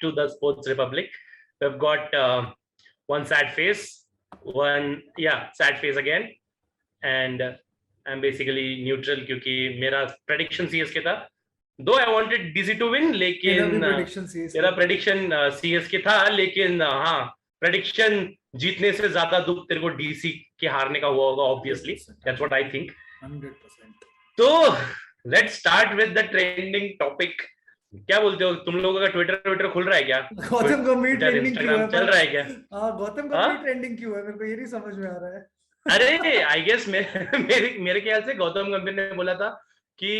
to the Sports Republic. We've got one sad face, sad face again, and I'm basically neutral क्योंकि मेरा prediction CSK था. Though I wanted DC to win, लेकिन मेरा prediction CSK था, लेकिन हाँ, prediction जीतने से ज्यादा दुख तेरे को DC के हारने का हुआ होगा, obviously. That's what I think. 100%. तो let's start with the trending topic. क्या बोलते हो तुम लोगों का ट्विटर खुल रहा है क्या? गौतम गंभीर ट्रेंडिंग क्यों है? चल रहा है क्या? गौतम गंभीर ट्रेंडिंग क्यों है? मेरे को ये नहीं समझ में आ रहा है. अरे आई गेस मेरे ख्याल से गौतम गंभीर ने बोला था कि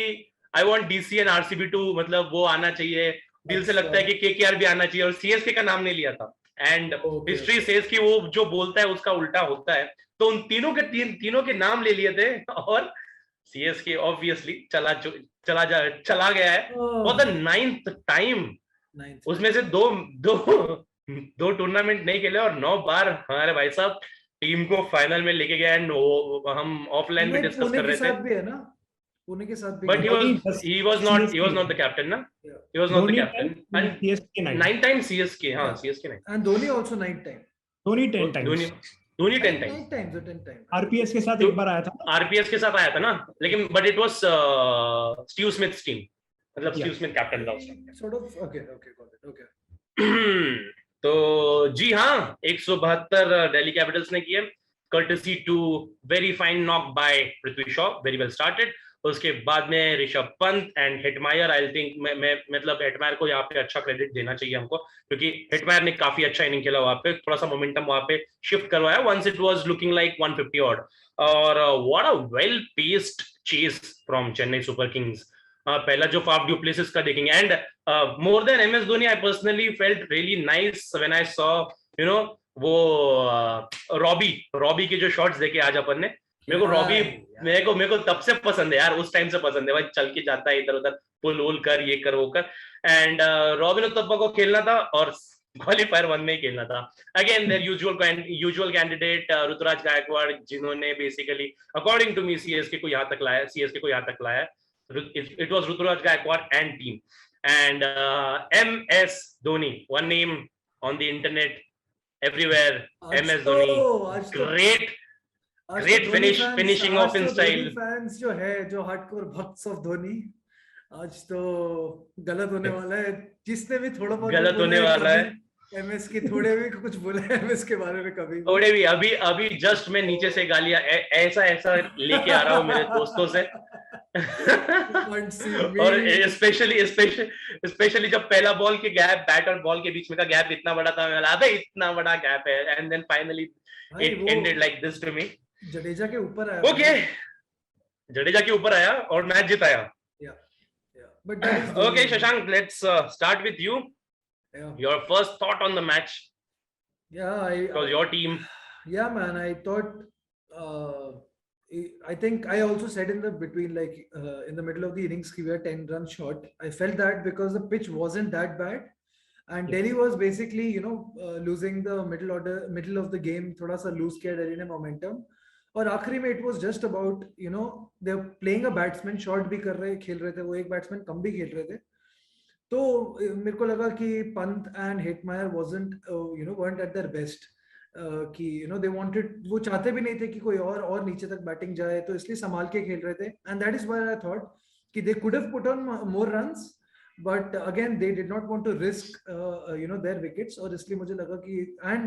I want DC and RCB too, मतलब वो आना चाहिए. दिल से लगता है कि केकेआर भी आना चाहिए, और सीएसके का नाम नहीं लिया था. एंड हिस्ट्री सेज कि वो जो बोलता है उसका उल्टा होता है. तो उन तीनों के नाम ले लिए थे, और सीएसके ऑब्वियसली चला गया है फॉर द 9th टाइम. उसमें से दो टूर्नामेंट नहीं खेले और 9 बार हमारे भाई साहब टीम को फाइनल में लेके गए. एंड हम ऑफलाइन में डिस्कस कर रहे थे. पुणे के साथ भी, but he was not the captain, na? He was not the captain. And CSK 9 times CSK, हाँ CSK 9. And Dhoni also 9 times. Dhoni 10 times. Dhoni 10 times. 9 times or 10 times. RPS के साथ एक बार आया था. RPS के साथ आया था ना, लेकिन but it was Steve Smith's team. मतलब Steve Smith captain था उस time. Sort of, okay, got it, okay. तो जी हाँ, 172 दिल्ली कैपिटल्स ने किए, courtesy to very fine knock by Prithvi Shaw, very well started. उसके बाद में Rishabh Pant and Hetmyer. I think मैं मतलब हिटमायर को यहाँ पे अच्छा क्रेडिट देना चाहिए हमको, क्योंकि हिटमायर ने काफी अच्छा इनिंग खेला वहां पे, थोड़ा सा मोमेंटम वहां पे शिफ्ट करवाया once it was looking like 150 odd. और what a well paced chase from Chennai Super Kings. पहला जो फाफ डुप्लेसिस का देखेंगे, and more than MS Dhoni I personally felt really nice when I saw वो रॉबी के जो शॉट्स देखे आज अपन ने. मेरे को तब से पसंद है यार, उस टाइम से पसंद है भाई. चल के जाता है इधर उधर, पुल कर, ये कर वो कर. एंड रॉबिन उत्तपा को खेलना था और क्वालिफायर 1 में ही खेलना था. Again there usual candidate Ruturaj Gaikwad, जिन्होंने basically according to me CSK को यहाँ तक लाया. It was Ruturaj Gaikwad and team. And MS Dhoni, one name on the internet everywhere, MS Dhoni. Great finishing off in style. Fans जो है, जो हार्डकोर भक्त्स ऑफ धोनी, आज तो गलत होने वाला है. जिसने भी थोड़ा बहुत गलत होने वाला है, एमएस की थोड़े भी कुछ बोले एमएस के बारे में, कभी थोड़े भी. अभी जस्ट मैं नीचे से गालियां ऐसा लेके आ रहा हूँ मेरे दोस्तों से. और स्पेशली जब पहला बॉल के गैप, बैट और बॉल के बीच में का गैप इतना बड़ा था, मैं बोला इतना बड़ा गैप है. And then finally it ended like this to me. Jadeja के ऊपर आया. ओके, जडेजा के ऊपर आया और मैच जिताया. But okay, Shashank, let's start with you. Your first thought on the match. It was your team. Yeah, man. I thought. I think I also said in the between, like in the middle of the innings, we were 10 runs short. I felt that because the pitch wasn't that bad, and Delhi was basically, losing the middle of the game. थोड़ा सा lose किया Delhi ने momentum. और आखिरी में it was just about, they were playing a batsman, short भी खेल रहे थे वो, एक बैट्समैन कम भी खेल रहे थे. तो मेरे को लगा कि Pant and Hetmyer weren't at their best. कि they wanted, वो चाहते भी नहीं थे कि कोई और नीचे तक बैटिंग जाए, तो इसलिए संभाल के खेल रहे थे. And that is why I thought कि they could have put on more runs, but again they did not want to risk their wickets. और इसलिए मुझे लगा कि, and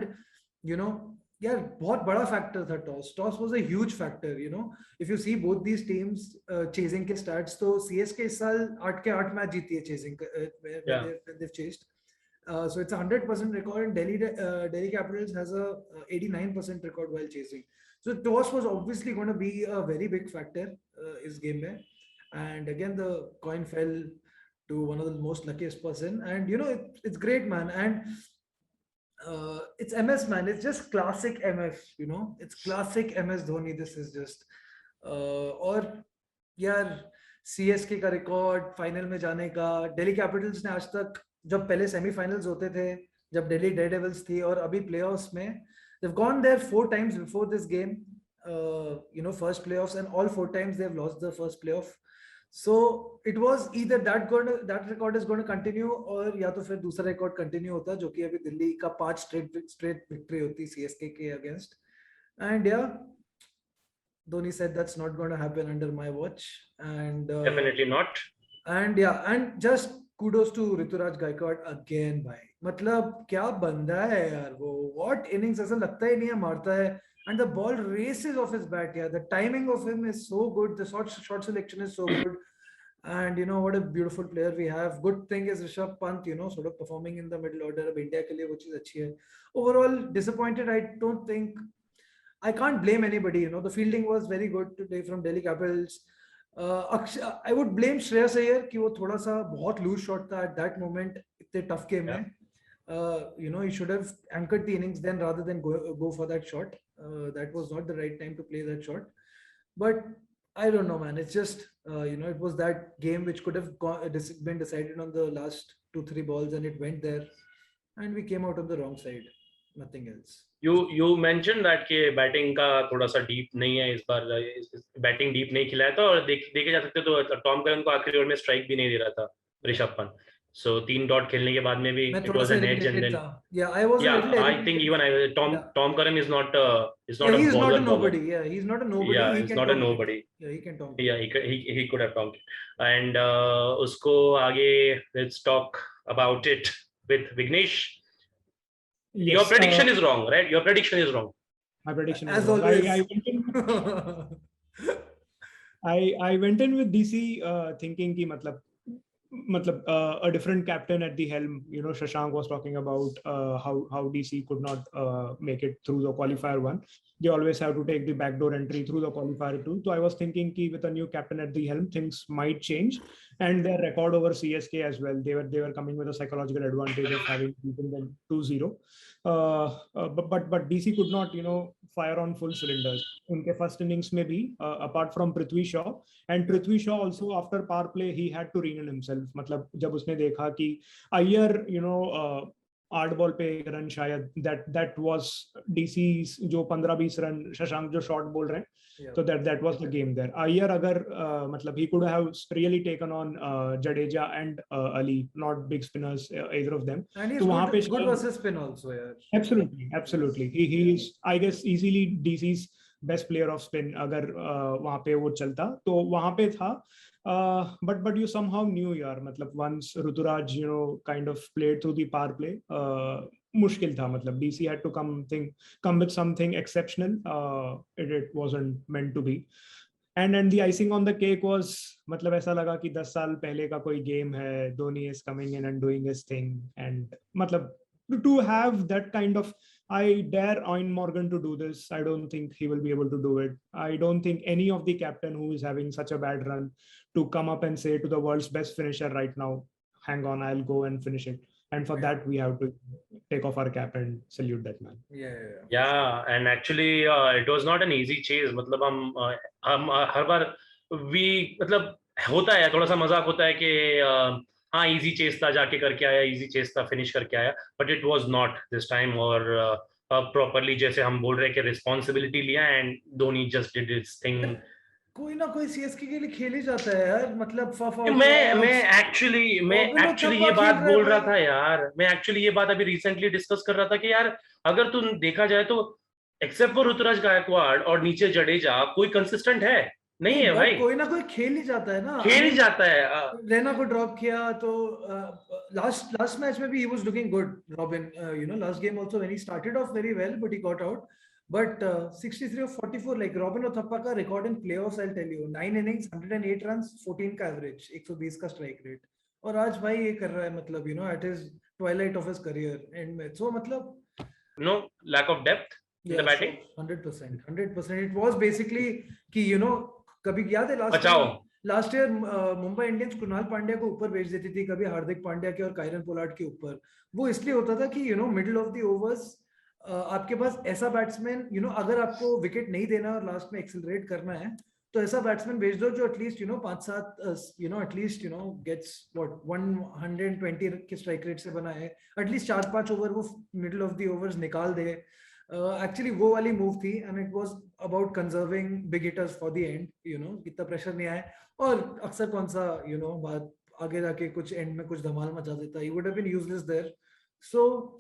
यार बहुत बड़ा फैक्टर था toss was a huge factor. If you see both these teams chasing के स्टैट्स, तो सीएसके इस साल 8 के 8 मैच जीती है chasing, they've chased. So it's a 100% record, and Delhi Capitals has a 89% record while chasing. So toss was obviously going to be a very big factor इस game में. And again the coin fell to one of the most luckiest person, and it's great, man. And it's MS, man. It's just classic MS, it's classic MS Dhoni. This is just और यार CSK का record final में जाने का. Delhi Capitals ने आज तक, जब पहले सेमीफाइनल्स होते थे, जब दिल्ली डेयरडेविल्स थी, और अभी प्लेऑफ्स में, they've gone there 4 times before this game, first playoffs, and all 4 times they've lost the first playoff. So it was either that record is going to continue और या तो फिर दूसरा record continue होता जो कि अभी दिल्ली का 5 straight victory होती CSK के against. And yeah, Dhoni said that's not going to happen under my watch. And Definitely not. And yeah, and just kudos to Rituraj Gaikwad again, भाई. मतलब क्या बंदा है यार वो. What innings ऐसा लगता ही नहीं है मारता है. And the ball races off his bat. Yeah, the timing of him is so good. The shot selection is so good. And you know what a beautiful player we have. Good thing is Rishabh Pant, you know, sort of performing in the middle order of India के लिए वो चीज अच्छी है. Overall disappointed. I don't think I can't blame anybody. You know, the fielding was very good today from Delhi Capitals. I would blame Shreyas Iyer कि वो थोड़ा सा बहुत loose shot था at that moment इतने tough game में. You know, he should have anchored the innings then rather than go for that shot. That was not the right time to play that shot. But I don't know, man. It's just you know, it was that game which could have been decided on the last 2-3 balls, and it went there, and we came out on the wrong side. Nothing else. You mentioned that कि batting का थोड़ा सा deep नहीं है इस बार. Batting deep नहीं खिलाया था और देखे जा सकते तो टॉम करन को आखिरी ओवर में स्ट्राइक भी नहीं दे रहा था ऋषभ पंत. So 3 डॉट खेलने के बाद में भी it was an edge. And then I think even Tom Curran is not he's not a nobody. Yeah, he's not a nobody. Yeah, he's not a nobody. Yeah, he can talk. Yeah, he could have talked. And उसको आगे let's talk about it with Vignesh. Yes, your prediction is wrong, right? Your prediction is wrong. My prediction as is wrong. always. I went in with DC thinking कि मतलब a different captain at the helm. You know, Shashank was talking about how DC could not make it through the qualifier 1. They always have to take the backdoor entry through the qualifier 2. So I was thinking that with a new captain at the helm, things might change. And their record over CSK as well. They were coming with a psychological advantage of having beaten them 2-0. But DC could not, you know, fire on full cylinders. Unke first innings maybe, apart from Prithvi Shaw. And Prithvi Shaw also after power play, he had to rein in himself. मतलब जब उसने देखा कि Iyer, you know, 8 ball पे run शायद that was DC's जो 15-20 run Shashank जो shot बोल रहे हैं, तो that was the game there. Iyer अगर मतलब he could have really taken on Jadeja and Ali, not big spinners, either of them. And he's good versus spin also. Yeah. Absolutely. He is, I guess, easily DC's best player of spin. अगर वहाँ पे वो चलता तो वहाँ पे था. But you somehow knew यार, मतलब once Ruturaj, you know, kind of played through the power play, मुश्किल था. मतलब DC had to come with something exceptional. It wasn't meant to be. And the icing on the cake was, मतलब ऐसा लगा कि 10 साल पहले का कोई game है. Dhoni is coming in and doing his thing, and मतलब to have that kind of, I dare Eoin Morgan to do this. I don't think he will be able to do it. I don't think any of the captain who is having such a bad run to come up and say to the world's best finisher right now, hang on, I'll go and finish it. And for that, we have to take off our cap and salute that man. Yeah, and actually, it was not an easy chase. मतलब हम हर बार मतलब होता है, थोड़ा सा मजाक होता है कि हाँ इजी चेस था, जाके करके आया, इजी चेस था, फिनिश करके आया. But it was not this time. और प्रॉपरली जैसे हम बोल रहे हैं कि रिस्पॉन्सिबिलिटी लिया and Dhoni just did his thing. कोई ना कोई सीएसके के लिए खेल ही जाता है यार. मतलब मैं एक्चुअली ये बात बोल रहा था यार. मैं एक्चुअली ये बात अभी रिसेंटली डिस्कस कर रहा था कि यार अगर तुम देखा जाए तो एक्सेप्ट फॉर ऋतुराज गायकवाड़ और नीचे जडेजा कोई कंसिस्टेंट है नहीं है भाई. कोई ना कोई खेल ही जाता है ना. खेल ही जाता है. रैना को ड्रॉप किया तो लास्ट मैच में भी he was looking good. Robin, you know, last game also when he started off very well but he got out. But 63 of 44, like Robin Uthappa का record in playoffs, I'll tell you, 9 innings, 108 runs, 14 का average, 120 का strike rate. और आज भाई ये कर रहा है, मतलब, you know, at his twilight of his career end में. So मतलब no lack of depth in the batting. 100%. It was basically कि you know, कभी याद है last year Mumbai Indians Kunal Pandya को ऊपर भेज देती थी, कभी हार्दिक पांड्या के और कायरन पोलार्ड के ऊपर. वो इसलिए होता था कि you know, middle of the overs आपके पास ऐसा बैट्समैन, यू नो, अगर आपको विकेट नहीं देना और लास्ट में एक्सेलरेट करना है तो ऐसा बैट्समैन भेज दो जो at least you know 5-7 you know at least you know gets what 120 के स्ट्राइक रेट से बना है. एटलीस्ट 4-5 ओवर वो मिडिल ऑफ द ओवर्स निकाल दे. एक्चुअली वो वाली मूव थी and it was about conserving big hitters for the end, you know, इतना प्रेशर नहीं आए। और अक्सर कौन सा, यू नो, बात आगे जाके कुछ एंड में कुछ धमाल मचा देता, he would have been useless there. So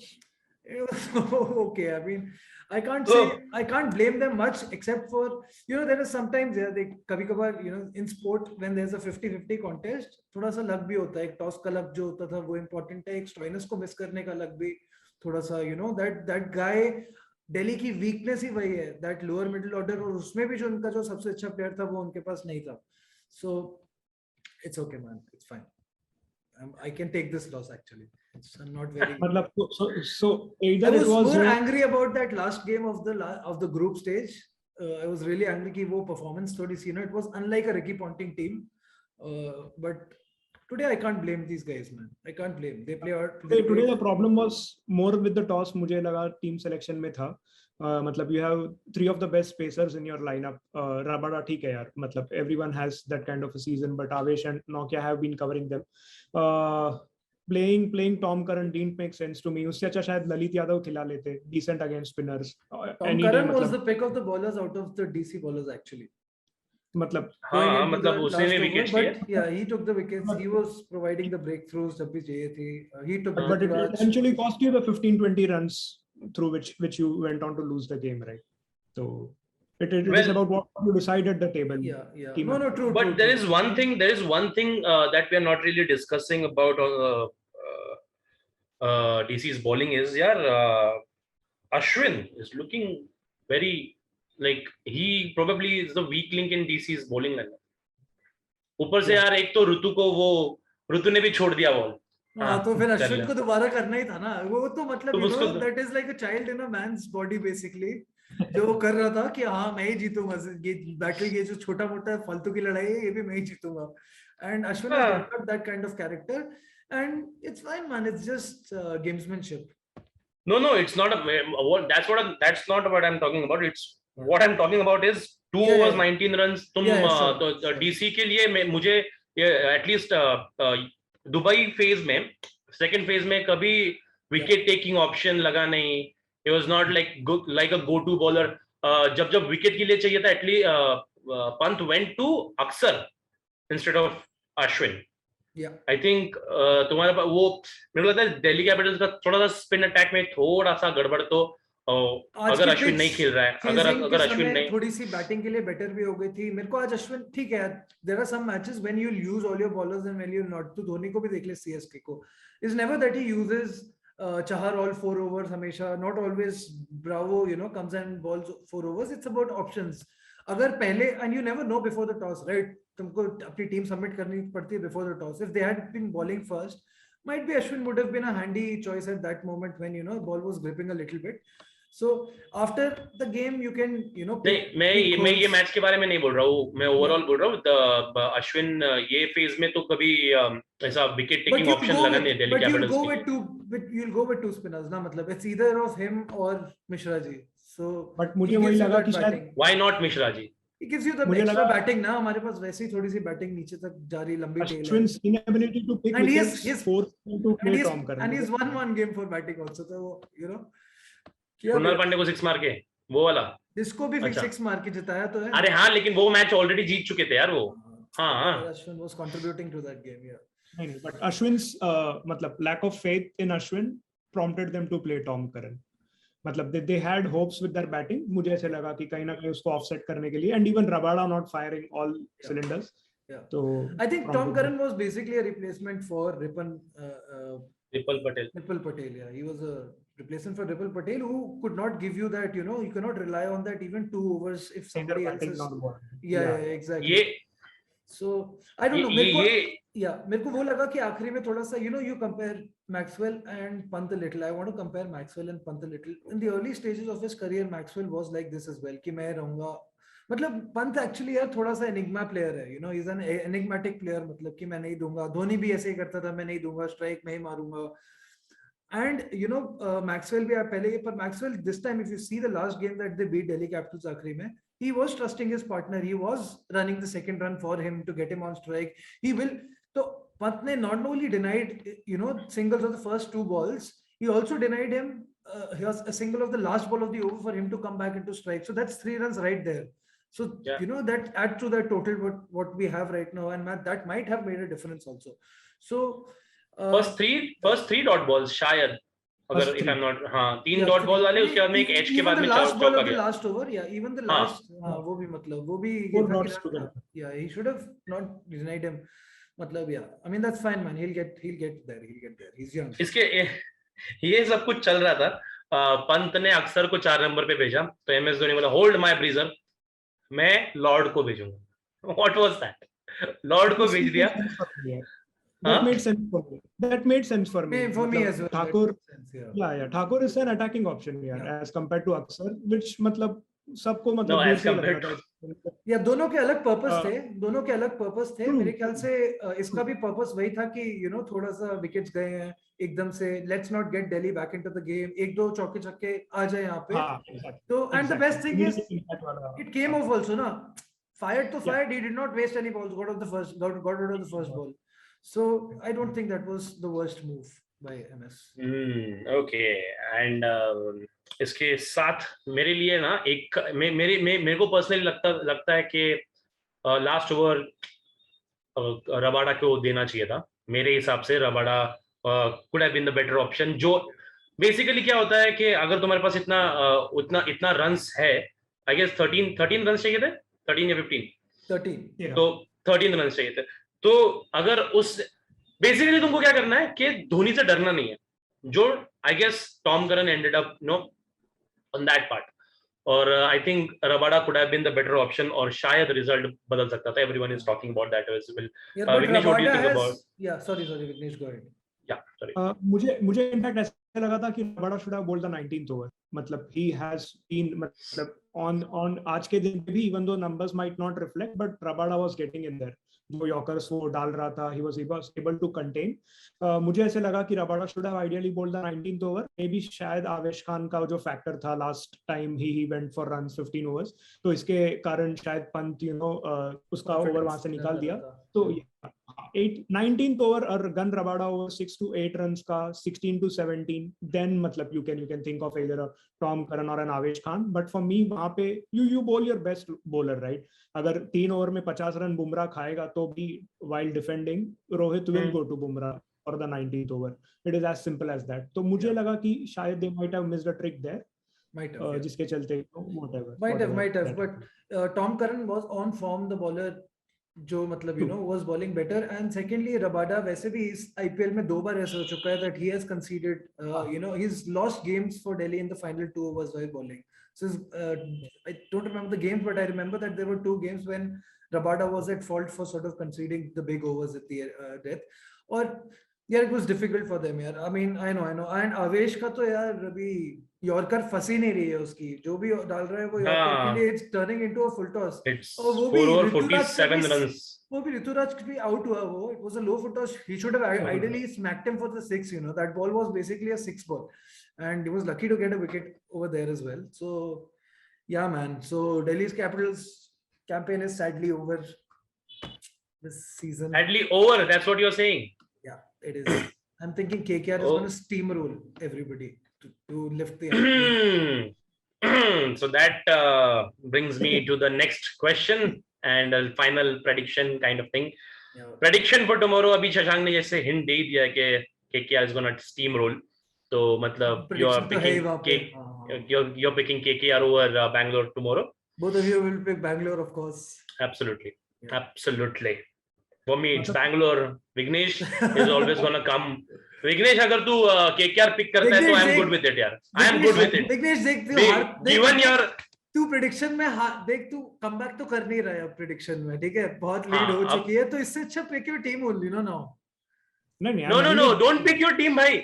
okay, I mean, I can't blame them much, except for, you know, there is sometimes, yeah, they kabhi kabhar, you know, in sport when there's a 50-50 contest, थोड़ा सा luck भी होता है, एक toss का luck जो होता था वो इम्पोर्टेंट है, एक स्टोइनिस को मिस करने का लक भी थोड़ा सा, you know, that guy, Delhi की वीकनेस ही वही है, दैट लोअर मिडिल ऑर्डर, और उसमें भी जो उनका जो सबसे अच्छा प्लेयर था वो उनके पास नहीं था। So it's okay man, it's fine, I can take this loss actually. I'm not very. So either I was it was more angry about that last game of the group stage. I was really angry कि वो performance थोड़ी सी, you know, it was unlike a Ricky Ponting team. But today I can't blame these guys, man. I can't blame. They play out. Today the problem was more with the toss. मुझे लगा team selection में था। मतलब you have 3 of the best spacers in your lineup. Rabada ठीक है यार, मतलब everyone has that kind of a season, but Avesh and Nokia have been covering them. Playing Tom Curran didn't make sense to me. उससे अच्छा शायद ललित यादव खिला लेते, decent against spinners. Tom Curran was the pick of the bowlers out of the DC bowlers actually. मतलब हाँ, मतलब उसने ने विकेट लिए, but yeah, he took the wickets. He was providing the breakthroughs जब भी चाहिए थी. He took. But it eventually cost you the 15-20 runs through which you went on to lose the game, right? So it is about what you decide at the table. Yeah. No, true. But true, there true. is one thing that we are not really discussing about DC's bowling is, Ashwin is looking very, like, he probably is the weak link in DC's bowling lineup. ऊपर से यार एक तो ऋतु ने भी छोड़ दिया ball. हाँ, तो फिर अश्विन को दोबारा करना ही था ना, वो तो मतलब, you know, that is like a child in a man's body basically, जो वो कर रहा था कि हाँ मैं ही जीतूंगा ये बैटल, ये जो छोटा मोटा फालतू की लड़ाई है ये भी मैं ही जीतूंगा, and Ashwin has got that kind of character, and it's fine man, it's just gamesmanship. No, it's not that's not what I'm talking about. It's what I'm talking about is 2 overs 19 runs. तुम DC के लिए मुझे at least Dubai phase में, second phase में कभी wicket taking option लगा नहीं. He was not like a go-to bowler. जब विकेट के लिए चाहिए था, एटलीस्ट पंत went to अक्सर instead of Ashwin. I think तुम्हारे पास वो, मेरे को लगता है दिल्ली कैपिटल्स का थोड़ा सा स्पिन अटैक में थोड़ा सा गड़बड़, तो अगर अश्विन नहीं खेल रहा है, अगर अश्विन नहीं, थोड़ी सी बैटिंग के लिए बेटर भी हो गई थी. मेरे को आज अश्विन ठीक है, there are some matches when you use all your bowlers and when you not. तो धोनी को भी देख ले, सीएसके को, is never that he uses Chahar all 4 overs हमेशा, not always Bravo, you know, comes and balls 4 overs. It's about options. अगर पहले, and you never know before the toss, right? तुमको अपनी टीम सबमिट करनी पड़ती है before the toss. If they had been bowling first, might be Ashwin would have been a handy choice at that moment when, you know, ball was gripping a little bit. So after the game you can, you know, नहीं, मैं ये match के बारे में नहीं बोल रहा हूँ, मैं ओवरऑल बोल रहा हूँ. अश्विन ये फेज में तो कभी ऐसा विकेट टेकिंग ऑप्शन लगा नहीं दिल्ली कैपिटल्स के. you'll go with 2 spinners ना, मतलब it's either of him or Mishra ji. So but मुझे वही लगा कि शायद why not Mishra ji? He gives you the extra batting ना, हमारे पास वैसे ही थोड़ी सी बैटिंग नीचे तक जा रही, लंबी टेल है. Ashwin's inability to pick wickets forced him to play Tom Curran, and he's won one game for batting also, तो you know, कृणाल पांडे को 6 मार के, वो वाला जिसको भी 6 मार के जिताया तो है. अरे हाँ, लेकिन वो मैच ऑलरेडी जीत चुके थे यार वो. हाँ, Ashwin was contributing to that game. नहीं, but Ashwin's मतलब lack of faith in Ashwin prompted them to play Tom Curran. मतलब they had hopes with their batting. मुझे ऐसे लगा कि कहीं ना कहीं उसको ऑफसेट करने के लिए, and even Rabada not firing all cylinders. So I think Tom Curran was basically a replacement for Ripon Patel. Yeah, he was a replacement for Ripon Patel, who could not give you that, you know, you cannot rely on that even 2 overs if somebody else is. Yeah, exactly. So I don't know. मेरे को वो लगा कि आखिरी में थोड़ा सा, you know, you compare Maxwell and Pant a little. I want to compare Maxwell and Pant a little. In the early stages of his career, Maxwell was like this as well, कि मैं रहूंगा, मतलब Pant actually यार थोड़ा सा enigma player है, you know, he's an enigmatic player, मतलब कि मैं नहीं दूंगा. धोनी भी ऐसे ही करता था, मैं नहीं दूंगा, स्ट्राइक मैं ही मारूंगा. And you know, Maxwell भी पहले, पर Maxwell this time, if you see the last game that they beat Delhi Capitals आखिरी में, he was trusting his partner, he was running the second run for him to get him on strike. He will. So Pant ne not only denied, you know, singles of the first 2 balls, he also denied him he was a single of the last ball of the over for him to come back into strike. So that's 3 runs right there. So Yeah. you know that add to the total what we have right now, and that might have made a difference also. So first three dot balls शायद अगर First if I'm not हाँ 3 yeah, dot three. Ball वाले I उसके बाद mean, में एक as के even बाद the में last ball चौका of the गया last over, yeah, even the हाँ last, वो भी मतलब वो भी ये 4 था कि dots together. yeah, he should have not denied him. मतलब yeah, I mean that's fine, man. He'll get there. He's young. इसके ये सब कुछ चल रहा था पंत ने अक्सर को 4 नंबर पे भेजा तो एमएस धोनी बोला होल्ड माय ब्रीजर मैं लॉर्ड को भेजूंगा व्हाट वाज दैट लॉर्ड को भेज दिया That made sense for me. That made sense for me. For me as well. Thakur, yeah. yeah, Thakur is an attacking option here as compared to Aksar, which मतलब सबको No, मतलब as compared to या दोनों के अलग purpose थे मेरे ख्याल से इसका भी पर्पस वही था कि यू नो थोड़ा सा विकेट्स गए हैं एकदम से let's not gate Delhi back into the game एक दो चौके छक्के आ जाए यहाँ पे तो and the best thing is it came of also ना fired to fired he did not waste any balls got out of the first ball so I don't think that was the worst move by MS okay and इसके साथ मेरे लिए ना एक मेरे को personally लगता है कि लास्ट ओवर रबाडा को देना चाहिए था मेरे हिसाब से Rabada could have been the better option जो बेसिकली क्या होता है कि अगर तुम्हारे पास इतना रन्स है आई गेस 13 रन्स चाहिए थे 13 या 15 तो 13 रन्स चाहिए थे तो अगर उस बेसिकली तुमको क्या करना है कि धोनी से डरना नहीं है जो I guess Tom Curran ended up no on that part और I think Rabada could have been the better option और शायद रिजल्ट बदल सकता था everyone is talking about that as well Vignesh what do you think about या sorry Vignesh go ahead या sorry मुझे in fact ऐसा लगा था कि Rabada should have bowled the 19th over मतलब ही हैज बीन मतलब on आज के दिन भी even though numbers might not reflect but Rabada was getting in there जो यॉर्कर्स वो डाल रहा था he was able to contain मुझे ऐसे लगा कि Rabada should have ideally bowled the 19th over maybe शायद आवेश खान का जो फैक्टर था last time he went for runs 15 overs तो इसके कारण शायद पंत उसका ओवर वहां से निकाल दिया तो 19th over और gun Rabada over 6 to 8 runs का 16 to 17 then मतलब you can think of either a Tom Curran or an Avesh Khan but for me वहां पे you bowl your best bowler right अगर 3 ओवर में 50 run Bumrah खाएगा तो भी while defending Rohit will go to Bumrah for the 19th over it is as simple as that तो मुझे लगा कि शायद they might have missed a trick there might have जिसके चलते whatever might have but Tom Curran was on form the bowler जो मतलब was bowling better and secondly Rabada वैसे भी इस IPL में 2 बार ऐसा हो चुका है that he has conceded he's lost games for Delhi in the final 2 overs while bowling so I don't remember the games but I remember that there were 2 games when Rabada was at fault for sort of conceding the big overs at the death or yeah it was difficult for them यार I mean I know and Avesh का तो यार अभी yorker फंसी नहीं रही है उसकी जो भी डाल रहा है वो यॉर्कर के लिए it's turning into a full toss और वो भी 47 रन्स वो भी ऋतुराज भी आउट हुआ वो it was a low full toss he should have ideally smacked him for the 6 that ball was basically a 6 ball and he was lucky to get a wicket over there as well so yeah man so Delhi's Capitals campaign is sadly over this season sadly over that's what you're saying yeah it is I'm thinking KKR is going to steamroll everybody to lift the so that brings me to the next question and a final prediction kind of thing prediction for tomorrow abhi Shashank ne jaise hint de diya कि KKR is going to steamroll तो मतलब you're picking KKR over Bangalore tomorrow both of you will pick Bangalore of course absolutely for me it's Bangalore Vignesh is always going to come Vignesh अगर तू KKR pick करता है तो I am good with it यार I am good with it Vignesh देख given your तू prediction में देख तू कमबैक तो कर नहीं रहा है प्रेडिक्शन में ठीक है बहुत लीड हो चुकी है तो इससे अच्छा pick your team only no don't pick your team भाई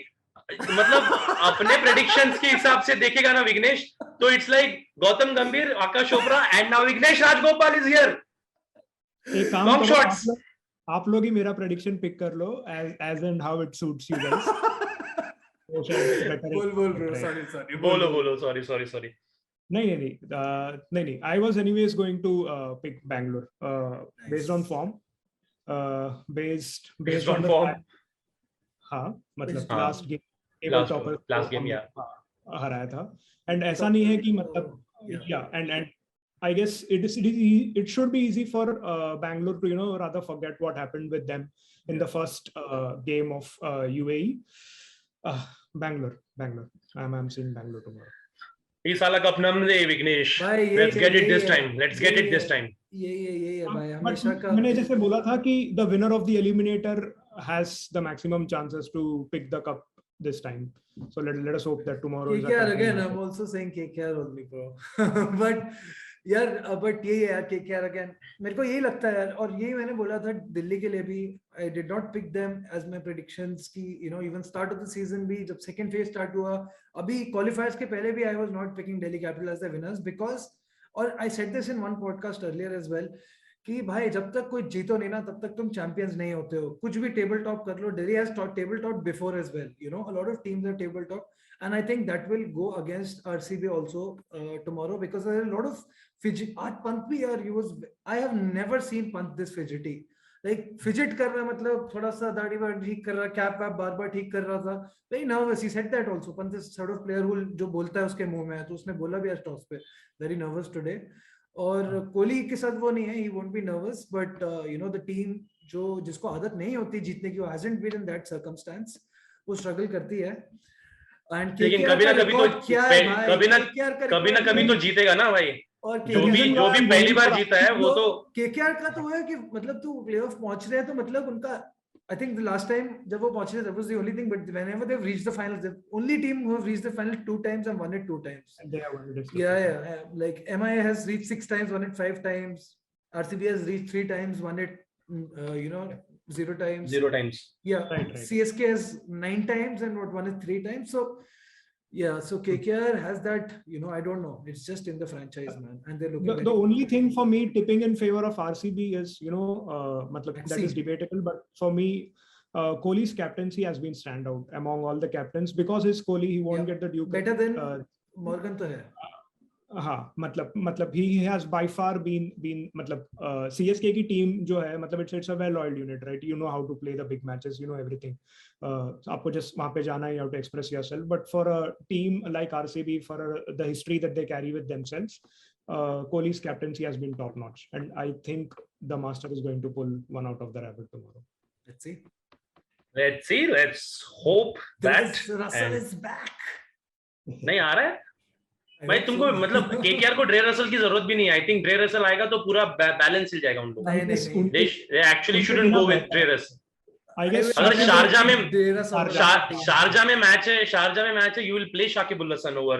मतलब अपने प्रेडिक्शंस के हिसाब से देखेगा ना विघ्नेश तो it's like Gautam Gambhir Aakash Chopra and now Vignesh Rajagopal is here एक काम करो शॉट्स आप लोग ही मेरा प्रेडिक्शन पिक कर लो as and how it suits you guys बोल ब्रो सॉरी बोलो sorry नहीं I was anyways going to pick Bangalore based on form based on form हाँ मतलब last game yeah हराया था, and ऐसा नहीं है कि मतलब and I guess it should be easy for Bangalore to rather forget what happened with them in the first game of UAE. Bangalore. I'm seeing Bangalore tomorrow. इस साल cup नम दे Vignesh. Let's get it this time. Let's get it this time. ये भाई हमेशा का. मैंने जैसे बोला था कि the winner of the eliminator has the maximum chances to pick the cup this time. So let us hope that tomorrow is KKR again. I'm also saying KKR only, bro. but ये यार KKR again. मेरे को यही लगता है यार, और यही मैंने बोला था दिल्ली के लिए भी. I did not pick them as my predictions की, even start of the season भी जब second phase start हुआ, अभी qualifiers के पहले भी I was not picking Delhi Capital as the winners because, और I said this in one podcast earlier as well, कि भाई जब तक कोई जीतो नहीं ना तब तक तुम चैंपियंस नहीं होते हो. कुछ भी टेबल टॉप कर लो. Delhi has table top before as well. A lot of teams are table top, and I think that will go against RCB also tomorrow because there are a lot of fidget. आज पंत भी यार I have never seen Pant this fidgety. Like fidget कर रहा मतलब थोड़ा सा दाढ़ी वाढ़ी ठीक कर रहा, कैप वैप बार बार ठीक कर रहा था. Very nervous. He said that also. Pant is sort of player who जो बोलता है उसके मुंह में है, तो उसने बोला भी आज टॉस पे very nervous today. और कोहली के साथ वो नहीं है, he won't be nervous, but the team जिसको आदत नहीं होती जीतने की, वो hasn't been in that circumstance, वो struggle करती है. And लेकिन कभी ना कभी तो जीतेगा ना भाई. और जो भी पहली बार जीता है वो तो KKR का तो है कि मतलब तू प्लेऑफ पहुंच रहे हैं तो मतलब उनका, I think the last time जब वो पहुंचे that was the only thing, but whenever they've reached the finals, the only team who have reached the final 2 times and won it 2 times. And they have won it. Yeah. Like MIA has reached 6 times, won it 5 times. RCB has reached 3 times, won it 0 times. 0 times. Yeah. Right. CSK has 9 times and won it 3 times. So yeah, so KKR has that, I don't know. It's just in the franchise, man. And they're looking the only thing for me tipping in favor of RCB is, that is debatable. But for me, Kohli's captaincy has been standout among all the captains because his Kohli, he won't get the due. Better than Morgan to hai. हाँ मतलब he has by far been मतलब CSK की team जो है मतलब it's a well oiled unit, right? You know how to play the big matches, everything. आपको just वहाँ पे जाना है, you have to express yourself. But for a team like RCB, for the history that they carry with themselves, Kohli's captaincy has been top notch, and I think the master is going to pull one out of the rabbit tomorrow. Let's see. Let's hope that Russell is back. नहीं आ रहा है भाई तुमको, मतलब KKR को ड्रे Russell की जरूरत भी नहीं है. आई थिंक ड्रे रसल आएगा तो पूरा बैलेंस मिल जाएगा उनको. They actually shouldn't go with Dre Russell. अगर शारजा में मैच है, you will play Shakib Ul Hasan over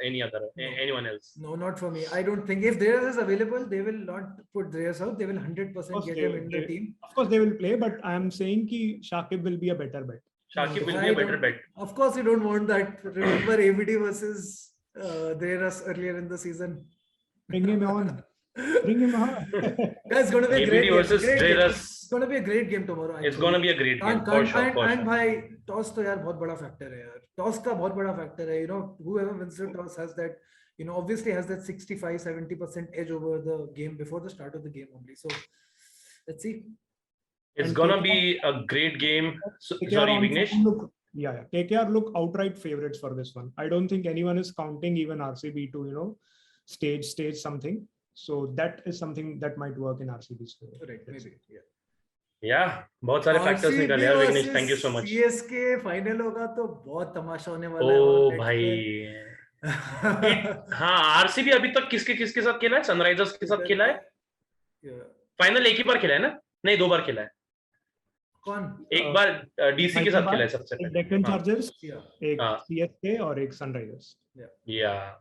anyone else. No, not for me. I don't think if Dre is available, they will not put Dreas out. They will 100% get him in the team. Of course they will play, but I am saying ki Shakib will be a better bet. Shakib will be a better bet. Of course you don't want that. Remember ABD versus Dreas earlier in the season. Bring him on. That's going to be a great versus game. It's going to be a great game tomorrow. It's going to be a great game for sure. And भाई toss तो यार बहुत बड़ा factor है यार. Toss का बहुत बड़ा factor है. Whoever wins the toss has that, obviously has that 65-70% edge over the game before the start of the game only. So let's see. It's going to be a great game. Sorry, Vignesh. Yeah. KKR look outright favorites for this one. I don't think anyone is counting even RCB to, stage something. So that is something that might work in RCB's favor. Right, maybe. Yeah, बहुत सारे factors निकले यार Vignesh. Thank you so much. CSK final होगा तो बहुत तमाशा होने वाला है. ओ भाई. हाँ, RCB अभी तक किसके साथ खेला है? सनराइजर्स के साथ खेला है. फाइनल एक ही बार खेला है ना? नहीं, 2 बार खेला है. कौन? एक बार DC के साथ खेला है सबसे पहले. डेक्कन चार्जर्स, एक CSK और एक Sunrisers. Yeah.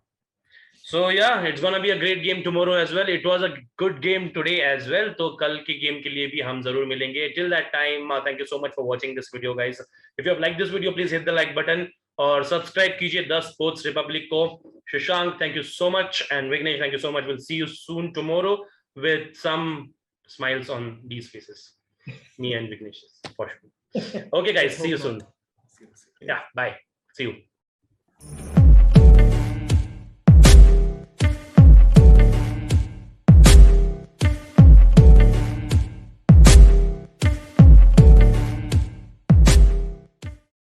So yeah, it's gonna be a great game tomorrow as well. It was a good game today as well. तो कल के गेम के लिए भी हम जरूर मिलेंगे. Till that time, thank you so much for watching this video, guys. If you have liked this video, please hit the like button और subscribe कीजिए The Sports Republic को. Shashank, thank you so much, and Vignesh, thank you so much. We'll see you soon tomorrow with some smiles on these faces. Me and Vignesh, for sure. Okay, guys, see you soon. Yeah, bye. See you.